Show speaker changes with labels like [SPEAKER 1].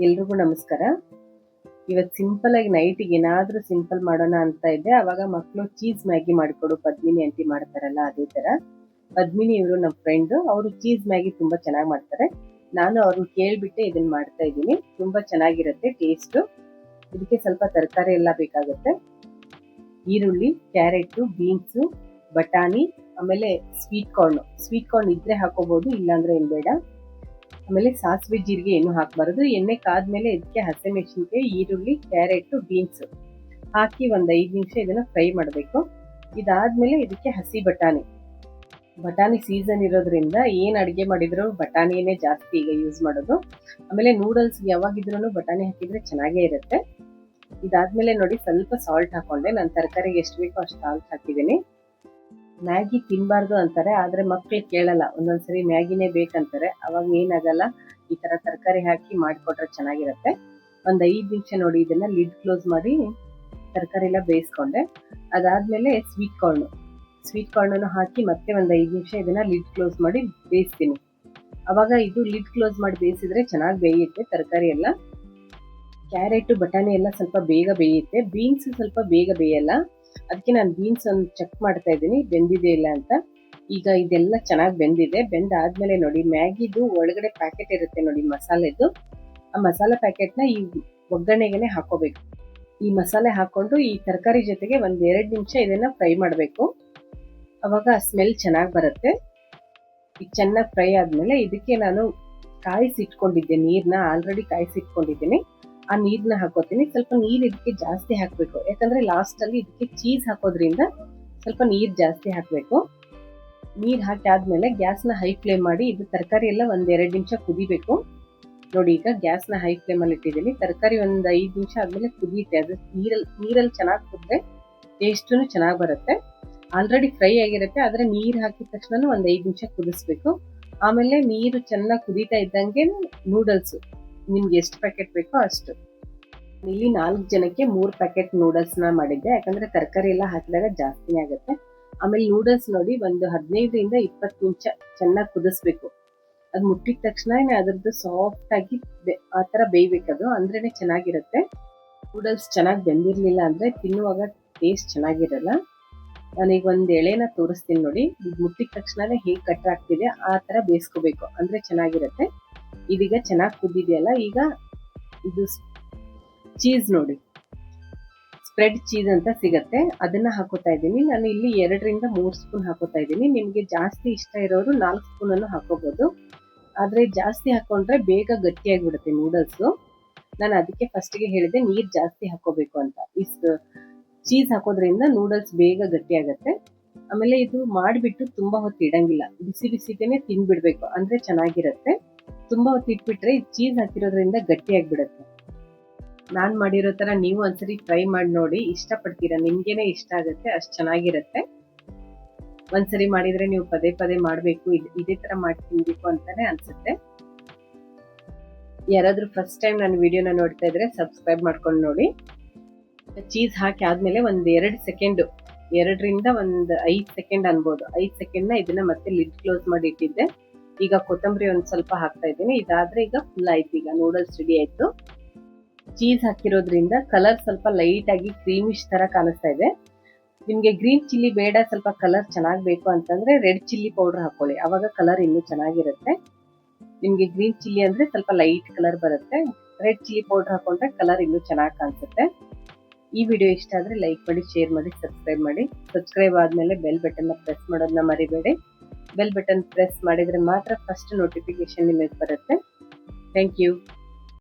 [SPEAKER 1] ಎಲ್ರಿಗೂ ನಮಸ್ಕಾರ. ಇವತ್ತು ಸಿಂಪಲ್ ಆಗಿ ನೈಟಿಗೆ ಏನಾದರೂ ಸಿಂಪಲ್ ಮಾಡೋಣ ಅಂತ ಇದ್ದೆ. ಅವಾಗ ಮಕ್ಕಳು ಚೀಸ್ ಮ್ಯಾಗಿ ಮಾಡಿಕೊಡು ಪದ್ಮಿನಿ ಆಂಟಿ ಮಾಡ್ತಾರಲ್ಲ ಅದೇ ಥರ. ಪದ್ಮಿನಿ ಇವರು ನಮ್ಮ ಫ್ರೆಂಡು, ಅವರು ಚೀಸ್ ಮ್ಯಾಗಿ ತುಂಬ ಚೆನ್ನಾಗಿ ಮಾಡ್ತಾರೆ. ನಾನು ಅವ್ರನ್ನ ಕೇಳಿಬಿಟ್ಟೆ ಇದನ್ನ ಮಾಡ್ತಾ ಇದ್ದೀನಿ. ತುಂಬ ಚೆನ್ನಾಗಿರುತ್ತೆ ಟೇಸ್ಟು. ಇದಕ್ಕೆ ಸ್ವಲ್ಪ ತರಕಾರಿ ಎಲ್ಲ ಬೇಕಾಗುತ್ತೆ. ಈರುಳ್ಳಿ, ಕ್ಯಾರೆಟು, ಬೀನ್ಸು, ಬಟಾಣಿ, ಆಮೇಲೆ ಸ್ವೀಟ್ ಕಾರ್ನ್ ಇದ್ರೆ ಹಾಕೋಬಹುದು, ಇಲ್ಲಾಂದ್ರೆ ಏನು ಬೇಡ. ಆಮೇಲೆ ಸಾಸಿವೆ ಜೀರಿಗೆ ಏನು ಹಾಕಬಾರದು. ಎಣ್ಣೆ ಕಾದ್ಮೇಲೆ ಇದಕ್ಕೆ ಹಸಿಮೆಣಸಿನಕಾಯಿ, ಈರುಳ್ಳಿ, ಕ್ಯಾರೆಟ್, ಬೀನ್ಸ್ ಹಾಕಿ ಒಂದು 5 ನಿಮಿಷ ಇದನ್ನ ಫ್ರೈ ಮಾಡಬೇಕು. ಇದಾದ್ಮೇಲೆ ಇದಕ್ಕೆ ಹಸಿ ಬಟಾಣಿ ಸೀಸನ್ ಇರೋದ್ರಿಂದ ಏನು ಅಡುಗೆ ಮಾಡಿದ್ರು ಬಟಾಣಿನೇ ಜಾಸ್ತಿ ಈಗ ಯೂಸ್ ಮಾಡೋದು. ಆಮೇಲೆ ನೂಡಲ್ಸ್ ಯಾವಾಗಿದ್ರೂ ಬಟಾಣಿ ಹಾಕಿದ್ರೆ ಚೆನ್ನಾಗೇ ಇರುತ್ತೆ. ಇದಾದ್ಮೇಲೆ ನೋಡಿ ಸ್ವಲ್ಪ ಸಾಲ್ಟ್ ಹಾಕೊಂಡೆ. ನಾನು ತರಕಾರಿಗೆ ಎಷ್ಟು ಬೇಕೋ ಅಷ್ಟು ಸಾಲ್ಟ್ ಹಾಕಿದ್ದೀನಿ. ಮ್ಯಾಗಿ ತಿನ್ನಬಾರ್ದು ಅಂತಾರೆ, ಆದರೆ ಮಕ್ಕಳು ಕೇಳಲ್ಲ. ಒಂದೊಂದ್ಸರಿ ಮ್ಯಾಗಿನೇ ಬೇಕಂತಾರೆ. ಅವಾಗ ಏನಾಗಲ್ಲ, ಈ ಥರ ತರಕಾರಿ ಹಾಕಿ ಮಾಡಿಕೊಟ್ರೆ ಚೆನ್ನಾಗಿರುತ್ತೆ. ಒಂದು 5 ನಿಮಿಷ ನೋಡಿ ಇದನ್ನ ಲಿಡ್ ಕ್ಲೋಸ್ ಮಾಡಿ ತರಕಾರಿ ಎಲ್ಲ ಬೇಯಿಸ್ಕೊಂಡೆ. ಅದಾದ್ಮೇಲೆ ಸ್ವೀಟ್ ಕಾರ್ನನ್ನು ಹಾಕಿ ಮತ್ತೆ ಒಂದು 5 ನಿಮಿಷ ಇದನ್ನ ಲಿಡ್ ಕ್ಲೋಸ್ ಮಾಡಿ ಬೇಯಿಸ್ತೀನಿ. ಅವಾಗ ಇದು ಲಿಡ್ ಕ್ಲೋಸ್ ಮಾಡಿ ಬೇಯಿಸಿದ್ರೆ ಚೆನ್ನಾಗಿ ಬೇಯುತ್ತೆ ತರಕಾರಿ ಎಲ್ಲ. ಕ್ಯಾರೆಟು, ಬಟಾಣಿ ಎಲ್ಲ ಸ್ವಲ್ಪ ಬೇಗ ಬೇಯುತ್ತೆ. ಬೀನ್ಸ್ ಸ್ವಲ್ಪ ಬೇಗ ಬೇಯಲ್ಲ. ಅದಕ್ಕೆ ನಾನು ಬೀನ್ಸ್ ಒಂದು ಚೆಕ್ ಮಾಡ್ತಾ ಇದ್ದೀನಿ ಬೆಂದಿದೆ ಇಲ್ಲ ಅಂತ. ಈಗ ಇದೆಲ್ಲ ಚೆನ್ನಾಗಿ ಬೆಂದಿದೆ. ಬೆಂದಾದ್ಮೇಲೆ ನೋಡಿ ಮ್ಯಾಗಿದು ಒಳಗಡೆ ಪ್ಯಾಕೆಟ್ ಇರುತ್ತೆ ನೋಡಿ ಮಸಾಲೆದು. ಆ ಮಸಾಲೆ ಪ್ಯಾಕೆಟ್ನ ಈ ಒಗ್ಗರಣೆಗೆ ಹಾಕೋಬೇಕು. ಈ ಮಸಾಲೆ ಹಾಕೊಂಡು ಈ ತರಕಾರಿ ಜೊತೆಗೆ 1-2 ನಿಮಿಷ ಇದನ್ನ ಫ್ರೈ ಮಾಡಬೇಕು. ಅವಾಗ ಸ್ಮೆಲ್ ಚೆನ್ನಾಗಿ ಬರುತ್ತೆ. ಈಗ ಚೆನ್ನಾಗಿ ಫ್ರೈ ಆದ್ಮೇಲೆ ಇದಕ್ಕೆ ನಾನು ಕಾಯಿಸಿಟ್ಕೊಂಡಿದ್ದೆ ನೀರನ್ನ ಆಲ್ರೆಡಿ ಕಾಯಿಸಿಟ್ಕೊಂಡಿದ್ದೀನಿ. ಆ ನೀರನ್ನ ಹಾಕೋತೀನಿ. ಸ್ವಲ್ಪ ನೀರು ಇದಕ್ಕೆ ಜಾಸ್ತಿ ಹಾಕಬೇಕು, ಯಾಕಂದ್ರೆ ಲಾಸ್ಟಲ್ಲಿ ಇದಕ್ಕೆ ಚೀಸ್ ಹಾಕೋದ್ರಿಂದ ಸ್ವಲ್ಪ ನೀರು ಜಾಸ್ತಿ ಹಾಕಬೇಕು. ನೀರು ಹಾಕಿ ಆದ್ಮೇಲೆ ಗ್ಯಾಸ್ನ ಹೈ ಫ್ಲೇಮ್ ಮಾಡಿ ಇದು ತರಕಾರಿ ಎಲ್ಲ 1-2 ನಿಮಿಷ ಕುದಿಬೇಕು. ನೋಡಿ ಈಗ ಗ್ಯಾಸ್ನ ಹೈ ಫ್ಲೇಮಲ್ಲಿ ಇಟ್ಟಿದ್ದೀನಿ. ತರಕಾರಿ ಒಂದು 5 ನಿಮಿಷ ಆದ್ಮೇಲೆ ಕುದಿಯುತ್ತೆ. ಅದು ನೀರಲ್ಲಿ ಚೆನ್ನಾಗಿ ಕುದ್ರೆ ಟೇಸ್ಟೂ ಚೆನ್ನಾಗಿ ಬರುತ್ತೆ. ಆಲ್ರೆಡಿ ಫ್ರೈ ಆಗಿರುತ್ತೆ, ಆದರೆ ನೀರು ಹಾಕಿದ ತಕ್ಷಣ ಒಂದು 5 ನಿಮಿಷ ಕುದಿಸ್ಬೇಕು. ಆಮೇಲೆ ನೀರು ಚೆನ್ನಾಗಿ ಕುದೀತಾ ಇದ್ದಂಗೆ ನೂಡಲ್ಸು ನಿಮ್ಗೆ ಎಷ್ಟು ಪ್ಯಾಕೆಟ್ ಬೇಕೋ ಅಷ್ಟು. ಇಲ್ಲಿ 4 ಜನಕ್ಕೆ 3 ಪ್ಯಾಕೆಟ್ ನೂಡಲ್ಸ್ನ ಮಾಡಿದ್ದೆ, ಯಾಕಂದ್ರೆ ತರಕಾರಿ ಎಲ್ಲ ಹಾಕಿದಾಗ ಜಾಸ್ತಿನೇ ಆಗುತ್ತೆ. ಆಮೇಲೆ ನೂಡಲ್ಸ್ ನೋಡಿ ಒಂದು 15-20 ನಿಮಿಷ ಚೆನ್ನಾಗಿ ಕುದಿಸ್ಬೇಕು. ಅದು ಮುಟ್ಟಿದ ತಕ್ಷಣ ಅದ್ರದ್ದು ಸಾಫ್ಟ್ ಆಗಿ ಆ ಥರ ಬೇಯ್ಬೇಕದು, ಅಂದ್ರೇನೆ ಚೆನ್ನಾಗಿರುತ್ತೆ. ನೂಡಲ್ಸ್ ಚೆನ್ನಾಗಿ ಬೆಂದಿರಲಿಲ್ಲ ಅಂದ್ರೆ ತಿನ್ನುವಾಗ ಟೇಸ್ಟ್ ಚೆನ್ನಾಗಿರಲ್ಲ. ನಾನೀಗ ಒಂದು ಎಳೆನ ತೋರಿಸ್ತೀನಿ ನೋಡಿ. ಇದು ಮುಟ್ಟಿದ ತಕ್ಷಣನೇ ಹೇಗೆ ಕಟ್ ಆಗ್ತಿದೆ ಆ ಥರ ಬೇಯಿಸ್ಕೋಬೇಕು, ಅಂದ್ರೆ ಚೆನ್ನಾಗಿರುತ್ತೆ. ಇದೀಗ ಚೆನ್ನಾಗಿ ಕುದ್ದಿದೆಯಲ್ಲ, ಈಗ ಇದು ಚೀಸ್ ನೋಡಿ, ಸ್ಪ್ರೆಡ್ ಚೀಸ್ ಅಂತ ಸಿಗತ್ತೆ, ಅದನ್ನ ಹಾಕೋತಾ ಇದ್ದೀನಿ. ನಾನು ಇಲ್ಲಿ 2-3 ಸ್ಪೂನ್ ಹಾಕೋತಾ ಇದ್ದೀನಿ. ನಿಮಗೆ ಜಾಸ್ತಿ ಇಷ್ಟ ಇರೋರು 4 ಸ್ಪೂನನ್ನು ಹಾಕೋಬಹುದು. ಆದರೆ ಜಾಸ್ತಿ ಹಾಕೊಂಡ್ರೆ ಬೇಗ ಗಟ್ಟಿಯಾಗಿಬಿಡುತ್ತೆ ನೂಡಲ್ಸು. ನಾನು ಅದಕ್ಕೆ ಫಸ್ಟಿಗೆ ಹೇಳಿದೆ ನೀರು ಜಾಸ್ತಿ ಹಾಕೋಬೇಕು ಅಂತ. ಚೀಸ್ ಹಾಕೋದ್ರಿಂದ ನೂಡಲ್ಸ್ ಬೇಗ ಗಟ್ಟಿಯಾಗತ್ತೆ. ಆಮೇಲೆ ಇದು ಮಾಡಿಬಿಟ್ಟು ತುಂಬ ಹೊತ್ತು ಇಡಂಗಿಲ್ಲ, ಬಿಸಿ ಬಿಸಿದೇನೆ ತಿನ್ಬಿಡ್ಬೇಕು, ಅಂದ್ರೆ ಚೆನ್ನಾಗಿರುತ್ತೆ. ತುಂಬ ಹೊತ್ತು ಇಟ್ಬಿಟ್ರೆ ಚೀಸ್ ಹಾಕಿರೋದ್ರಿಂದ ಗಟ್ಟಿಯಾಗಿಬಿಡುತ್ತೆ. ನಾನು ಮಾಡಿರೋ ಥರ ನೀವು ಒಂದ್ಸರಿ ಟ್ರೈ ಮಾಡಿ ನೋಡಿ, ಇಷ್ಟಪಡ್ತೀರಾ, ನಿಮ್ಗೇನೆ ಇಷ್ಟ ಆಗುತ್ತೆ, ಅಷ್ಟು ಚೆನ್ನಾಗಿರುತ್ತೆ. ಒಂದ್ಸರಿ ಮಾಡಿದ್ರೆ ನೀವು ಪದೇ ಪದೇ ಮಾಡಬೇಕು, ಇದೇ ಥರ ಮಾಡಿ ತಿನ್ಬೇಕು ಅಂತಾನೆ ಅನ್ಸುತ್ತೆ. ಯಾರಾದರೂ ಫಸ್ಟ್ ಟೈಮ್ ನನ್ನ ವಿಡಿಯೋನ ನೋಡ್ತಾ ಇದ್ರೆ ಸಬ್ಸ್ಕ್ರೈಬ್ ಮಾಡ್ಕೊಂಡು ನೋಡಿ. ಚೀಸ್ ಹಾಕಿ ಆದ್ಮೇಲೆ 1-2 ಸೆಕೆಂಡ್, 2-5 ಸೆಕೆಂಡ್ ಅನ್ಬೋದು, 5 ಸೆಕೆಂಡ್ನ ಇದನ್ನ ಮತ್ತೆ ಲಿಡ್ ಕ್ಲೋಸ್ ಮಾಡಿ ಇಟ್ಟಿದ್ದೆ. ಈಗ ಕೊತ್ತಂಬರಿ ಒಂದು ಸ್ವಲ್ಪ ಹಾಕ್ತಾ ಇದ್ದೀನಿ. ಇದಾದ್ರೆ ಈಗ ಫುಲ್ ಆಯ್ತು, ಈಗ ನೂಡಲ್ಸ್ ರೆಡಿ ಆಯ್ತು. ಚೀಸ್ ಹಾಕಿರೋದ್ರಿಂದ ಕಲರ್ ಸ್ವಲ್ಪ ಲೈಟ್ ಆಗಿ ಕ್ರೀಮಿಶ್ ತರ ಕಾಣಿಸ್ತಾ ಇದೆ. ನಿಮ್ಗೆ ಗ್ರೀನ್ ಚಿಲ್ಲಿ ಬೇಡ, ಸ್ವಲ್ಪ ಕಲರ್ ಚೆನ್ನಾಗಿ ಬೇಕು ಅಂತಂದ್ರೆ ರೆಡ್ ಚಿಲ್ಲಿ ಪೌಡರ್ ಹಾಕೊಳ್ಳಿ, ಅವಾಗ ಕಲರ್ ಇನ್ನೂ ಚೆನ್ನಾಗಿರುತ್ತೆ. ನಿಮ್ಗೆ ಗ್ರೀನ್ ಚಿಲ್ಲಿ ಅಂದ್ರೆ ಸ್ವಲ್ಪ ಲೈಟ್ ಕಲರ್ ಬರುತ್ತೆ, ರೆಡ್ ಚಿಲ್ಲಿ ಪೌಡರ್ ಹಾಕೊಂಡ್ರೆ ಕಲರ್ ಇನ್ನೂ ಚೆನ್ನಾಗಿ ಕಾಣಿಸುತ್ತೆ. ಈ ವಿಡಿಯೋ ಇಷ್ಟ ಆದರೆ ಲೈಕ್ ಮಾಡಿ, ಶೇರ್ ಮಾಡಿ, ಸಬ್ಸ್ಕ್ರೈಬ್ ಮಾಡಿ. ಸಬ್ಸ್ಕ್ರೈಬ್ ಆದಮೇಲೆ ಬೆಲ್ ಬಟನ್ನ ಪ್ರೆಸ್ ಮಾಡೋದನ್ನ ಮರಿಬೇಡಿ. ಬೆಲ್ ಬಟನ್ ಪ್ರೆಸ್ ಮಾಡಿದರೆ ಮಾತ್ರ ಫಸ್ಟ್ ನೋಟಿಫಿಕೇಶನ್ ನಿಮಗೆ ಬರುತ್ತೆ. Thank you.